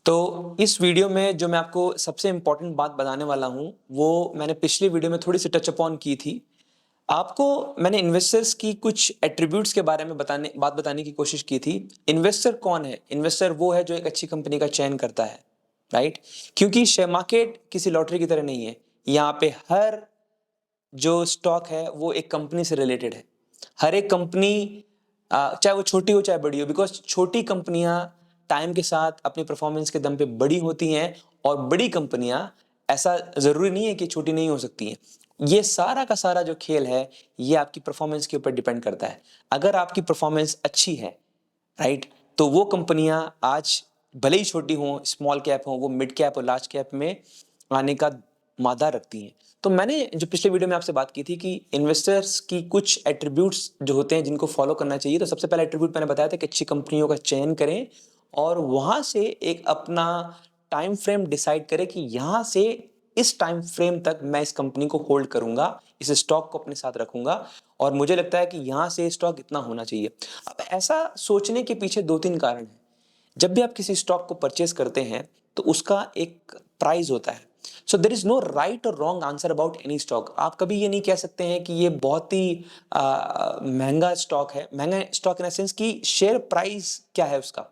तो इस वीडियो में जो मैं आपको सबसे इम्पोर्टेंट बात बताने वाला हूँ, वो मैंने पिछली वीडियो में थोड़ी-सी टच अपॉन की थी। आपको मैंने इन्वेस्टर्स की कुछ एट्रिब्यूट्स के बारे में बताने की कोशिश की थी। इन्वेस्टर कौन है? इन्वेस्टर वो है जो एक अच्छी कंपनी का चयन करता है, राइट? क्योंकि शेयर मार्केट किसी लॉटरी की तरह नहीं है। यहाँ पे हर जो स्टॉक है वो एक कंपनी से रिलेटेड है। हर एक कंपनी चाहे वो छोटी हो चाहे बड़ी हो, बिकॉज़ छोटी कंपनियाँ टाइम के साथ अपनी परफॉर्मेंस के दम पे बड़ी होती हैं और बड़ी कंपनियाँ ऐसा ज़रूरी नहीं है कि छोटी नहीं हो सकती हैं। ये सारा का सारा जो खेल है, ये आपकी परफॉर्मेंस के ऊपर डिपेंड करता है। अगर आपकी परफॉर्मेंस अच्छी है, राइट? तो वो कंपनियाँ आज भले ही छोटी हों, स्मॉल कैप हों, वो मिड कैप और लार्ज कैप में आने का मादा रखती हैं। तो मैंने जो पिछले वीडियो में आपसे बात की थी कि इन्वेस्टर्स की कुछ एट्रिब्यूट्स जो होते हैं जिनको फॉलो करना चाहिए। तो सबसे पहला एट्रिब्यूट मैंने बताया था कि अच्छी कंपनियों का चयन करें और वहाँ से एक अपना टाइम फ्रेम डिसाइड करें कि यहाँ से इस टाइम फ्रेम तक मैं इस कंपनी को होल्ड करूँगा, इस स्टॉक को अपने साथ रखूँगा और मुझे लगता है कि यहाँ से स्टॉक इतना होना चाहिए। अब ऐसा सोचने के पीछे 2-3 कारण हैं। जब भी आप किसी स्टॉक को परचेज़ करते हैं, तो उसका एक प्राइस होता है। So there is no right और wrong answer about any stock. आप कभी ये नहीं कह सकते हैं कि ये बहुत ही महँगा स्टॉक है। महँगा स्टॉक इन द सेंस कि शेयर प्राइस क्या है उसका?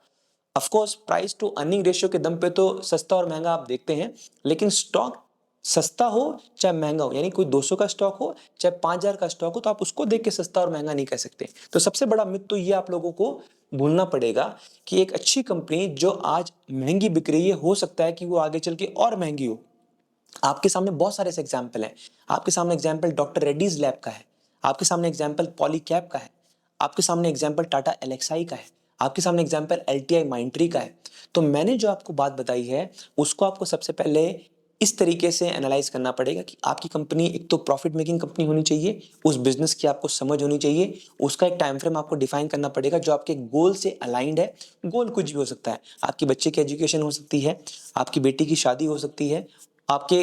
Of course price to earning ratio के दम पे तो सस्ता और महँगा आप देखते हैं, लेकिन स्टॉक सस्ता हो चाहे महँगा हो, यानी कोई 200 का स्टॉक हो चाहे 5000 का स्टॉक हो, तो आप उसको देख के सस्ता और महँगा नहीं कह सकते। तो सबसे बड़ा मिथ तो ये आप लोगों को भूलना पड़ेगा कि एक अच्छी कंपनी जो आज महँगी बिक रही है, हो सकता है कि वो आगे चल के और महँगी हो। आपके सामने बहुत सारे ऐसे एग्जाम्पल हैं। आपके सामने एग्जाम्पल डॉक्टर रेड्डीज लैब का है, आपके सामने एग्जाम्पल पॉलीकैब का है, आपके सामने एग्जाम्पल टाटा एलेक्साई का है, आपके सामने एग्जाम्पल एलटीआई माइंडट्री का है। तो मैंने जो आपको बात बताई है, उसको आपको सबसे पहले इस तरीके से एनालाइज करना पड़ेगा कि आपकी कंपनी एक तो प्रॉफिट मेकिंग कंपनी होनी चाहिए, उस बिजनेस की आपको समझ होनी चाहिए, उसका एक टाइम फ्रेम आपको डिफाइन करना पड़ेगा जो आपके गोल से अलाइंड है। गोल कुछ भी हो सकता है, आपकी बच्चे की एजुकेशन हो सकती है, आपकी बेटी की शादी हो सकती है, आपके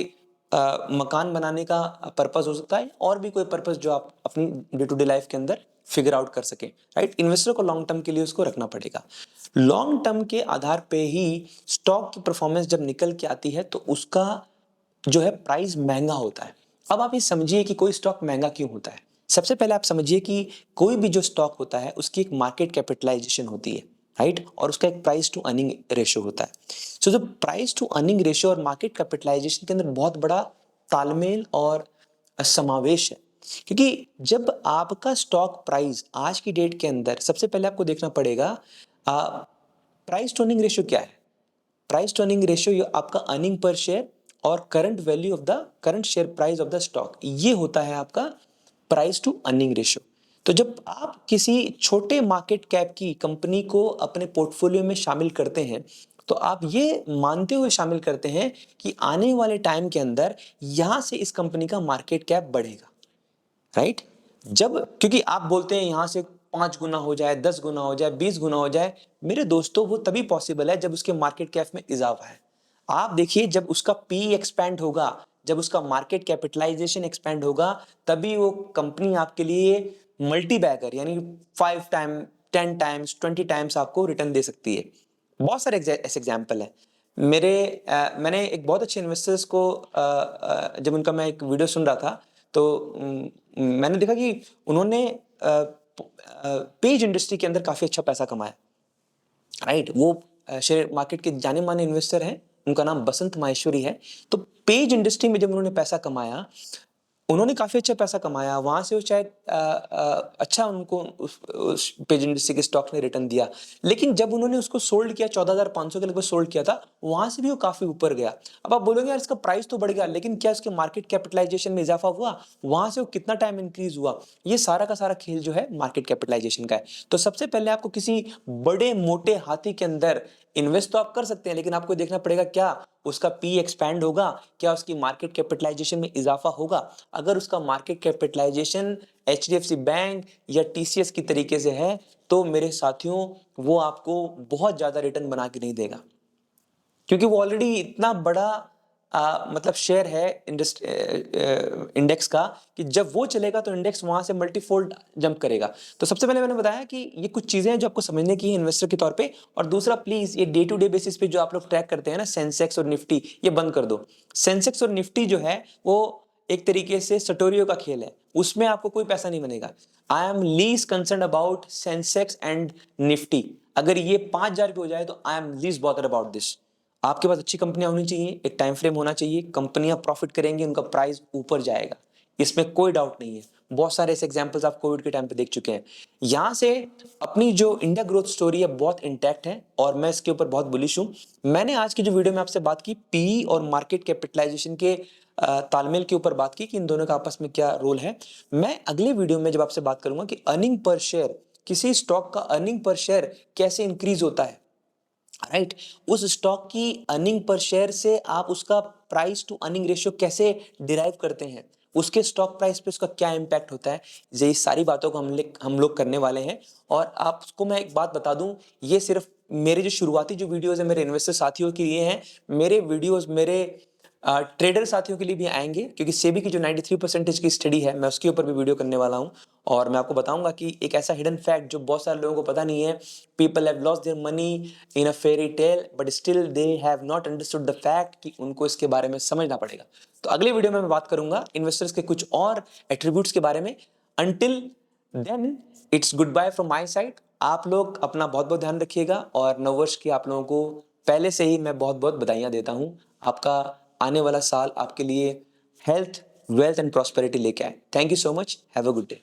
मकान बनाने का पर्पस हो सकता है और भी कोई पर्पस जो आप अपनी डे टू डे लाइफ के अंदर फिगर आउट कर सकें, राइट? इन्वेस्टर को लॉन्ग टर्म के लिए उसको रखना पड़ेगा। लॉन्ग टर्म के आधार पे ही स्टॉक की परफॉर्मेंस जब निकल के आती है तो उसका जो है प्राइस महंगा होता है। अब आप ये समझिए कि कोई स्टॉक महंगा क्यों होता है। सबसे पहले आप समझिए कि कोई भी जो स्टॉक होता है उसकी एक मार्केट कैपिटलाइजेशन होती है, राइट? और उसका एक प्राइस टू अर्निंग रेशियो होता है। सो जो प्राइस टू अर्निंग रेशियो और मार्केट कैपिटलाइजेशन के अंदर बहुत बड़ा तालमेल और समावेश है। क्योंकि जब आपका स्टॉक प्राइस आज की डेट के अंदर सबसे पहले आपको देखना पड़ेगा प्राइस टू अर्निंग रेशियो क्या है। प्राइस टू अर्निंग रेशियो आपका अर्निंग पर शेयर और current value of the current share price of the stock, ये होता है आपका प्राइस टू अर्निंग रेशियो। तो जब आप किसी छोटे मार्केट कैप की कंपनी को अपने पोर्टफोलियो में शामिल करते हैं, तो आप ये मानते हुए शामिल करते हैं कि आने वाले टाइम के अंदर यहां से इस कंपनी का मार्केट कैप बढ़ेगा, राइट? जब क्योंकि आप बोलते हैं यहां से 5 गुना हो जाए, 10 गुना हो जाए, 20 गुना हो जाए, मेरे दोस्तों वो तभी पॉसिबल है जब उसके मार्केट कैप में इजाफा है। आप देखिए जब उसका पी एक्सपैंड होगा, जब उसका मार्केट कैपिटलाइजेशन एक्सपैंड होगा, तभी वो कंपनी आपके लिए मल्टी बैगर यानी 5 टाइम, 10 टाइम्स, 20 टाइम्स आपको रिटर्न दे सकती है। बहुत सारे ऐसे एग्जाम्पल हैं। मैंने एक बहुत अच्छे इन्वेस्टर्स को जब उनका मैं एक वीडियो सुन रहा था, तो मैंने देखा कि उन्होंने पेज इंडस्ट्री के अंदर काफ़ी अच्छा पैसा कमाया, राइट? वो शेयर मार्केट के जाने-माने इन्वेस्टर हैं, उनका नाम बसंत माहेश्वरी है। तो पेज इंडस्ट्री में जब उन्होंने पैसा कमाया, उन्होंने काफ़ी अच्छा पैसा कमाया, वहाँ से वो शायद अच्छा उनको उस पेज इंडस्ट्री के स्टॉक्स ने रिटर्न दिया। लेकिन जब उन्होंने उसको सोल्ड किया 14,500 के लगभग सोल्ड किया था, वहाँ से भी वो काफ़ी ऊपर गया। अब आप बोलोगे यार इसका प्राइस तो बढ़ गया, लेकिन क्या इसके मार्केट कैपिटलाइजेशन में इज़ाफ़ा हुआ? वहाँ से वो कितना टाइम इंक्रीज़ हुआ? ये सारा का सारा खेल जो है मार्केट कैपिटलाइजेशन का है। तो सबसे पहले आपको किसी बड़े मोटे हाथी के अंदर इन्वेस्ट तो आप कर सकते हैं, लेकिन आपको देखना पड़ेगा क्या उसका पी एक्सपैंड होगा? क्या उसकी मार्केट कैपिटलाइजेशन में इज़ाफ़ा होगा? अगर उसका मार्केट कैपिटलाइजेशन एचडीएफसी बैंक या टीसीएस की तरीके से है, तो मेरे साथियों वो आपको बहुत ज़्यादा रिटर्न बना के नहीं देगा। क्योंकि वो ऑलरेडी इतना बड़ा मतलब शेयर है इंडेक्स का कि जब वो चलेगा तो इंडेक्स वहां से मल्टीफोल्ड जंप करेगा। तो सबसे पहले मैंने बताया कि ये कुछ चीजें हैं जो आपको समझने की है इन्वेस्टर के तौर पे। और दूसरा, प्लीज ये डे टू डे बेसिस पे जो आप लोग ट्रैक करते हैं ना, सेंसेक्स और निफ्टी, ये बंद कर दो। सेंसेक्स और निफ्टी जो है वो एक तरीके से सटोरियो का खेल है, उसमें आपको कोई पैसा नहीं बनेगा। I am least concern about Sensex and Nifty. अगर ये 5,000 पे हो जाए तो I am least bother about this. आपके पास अच्छी कंपनियां होनी चाहिए, एक टाइम फ्रेम होना चाहिए, कंपनियां प्रॉफिट करेंगी, उनका प्राइस ऊपर जाएगा, इसमें कोई डाउट नहीं है। बहुत सारे ऐसे एग्जांपल्स आप कोविड के टाइम पे देख चुके हैं। यहां से अपनी जो इंडिया ग्रोथ स्टोरी है बहुत इंटैक्ट है और मैं इसके ऊपर बहुत बुलिश हूं। मैंने आज की जो वीडियो में आपसे बात की पीई और मार्केट कैपिटलाइजेशन के तालमेल के ऊपर बात की कि इन दोनों का आपस में क्या रोल है। मैं अगले वीडियो में जब आपसे बात करूंगा कि अर्निंग पर शेयर, किसी स्टॉक का अर्निंग पर शेयर कैसे इंक्रीज होता है, राइट, उस स्टॉक की अर्निंग पर शेयर से आप उसका प्राइस टू अर्निंग रेशियो कैसे डिराइव करते हैं, उसके स्टॉक प्राइस पे उसका क्या इंपैक्ट होता है, ये सारी बातों को हम लोग करने वाले हैं। और आपको मैं एक बात बता दूं, ये सिर्फ मेरे जो शुरुआती जो वीडियोस है मेरे इन्वेस्टर साथियों के लिए हैं। मेरे वीडियोस मेरे ट्रेडर साथियों के लिए भी आएंगे, क्योंकि सेबी की जो 93% की स्टडी है मैं उसके ऊपर भी वीडियो करने वाला हूं। और मैं आपको बताऊंगा कि एक ऐसा हिडन फैक्ट जो बहुत सारे लोगों को पता नहीं है, people have lost their money in a fairy tale but still they have not understood the fact कि उनको इसके बारे में समझना पड़ेगा। तो अगले वीडियो में मैं बात करूंगा इन्वेस्टर्स के कुछ और एट्रीब्यूट्स के बारे में। Until then it's good bye from my side. आप लोग अपना बहुत बहुत ध्यान रखिएगा और नववर्ष की आप लोगों को पहले से ही मैं बहुत बहुत बधाइयां देता हूं। आपका आने वाला साल आपके लिए हेल्थ, वेल्थ एंड प्रॉस्पेरिटी लेके आए। Thank you so much, have a good day.